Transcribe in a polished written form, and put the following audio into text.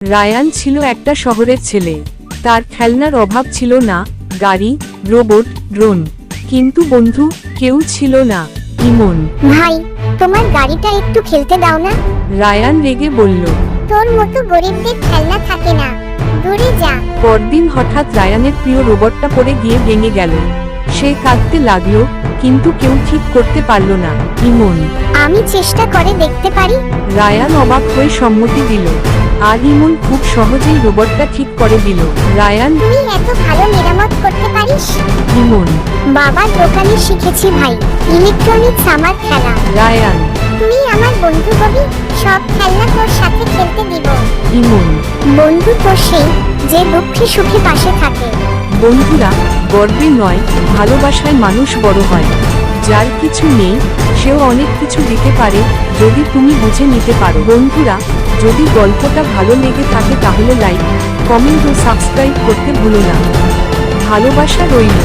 Ryan ছিল একটা শহরের ছেলে। তার খেলনার অভাব ছিল না, গাড়ি, রোবট, ড্রোন। কিন্তু বন্ধু কেউ ছিল না। ইমন। ভাই, তোমার গাড়িটা একটু খেলতে দাও না। রায়ান রেগে বলল। তোর মতো গরিবদের খেলনা থাকে না, দূরে যা। পরদিন হঠাৎ রায়ানের প্রিয় রোবটটা পড়ে গিয়ে ভেঙে গেল। সে কাঁদতে লাগলো, কিন্তু কেউ ঠিক করতে পারল না। ইমন। আমি চেষ্টা করে দেখতে পারি। রায়ান অবাক হয়ে সম্মতি দিল। আর ইমন খুব সহজেই রোবটটা ঠিক করে দিল। রায়ান। তুই এত ভালো মেরামত করতে পারিস? ইমন। বাবার দোকানে শিখেছি ভাই, ইলেকট্রনিক্স আমার খেলা। রায়ান। তুই আমার বন্ধু হবি, সব খেলনা তোর সাথে খেলতে দিব। ইমন। বন্ধু তো সেই, যে দুঃখে সুখে পাশে থাকে। বন্ধুরা, গর্বে নয়, ভালোবাসায় মানুষ বড় হয়। যার কিছু নেই, সেও অনেক কিছু দিতে পারে, যদি তুমি বুঝে নিতে পারো। বন্ধুরা, যদি গল্পটা ভালো লেগে থাকে তাহলে লাইক, কমেন্ট ও সাবস্ক্রাইব করতে ভুলো না। ভালোবাসা রইল।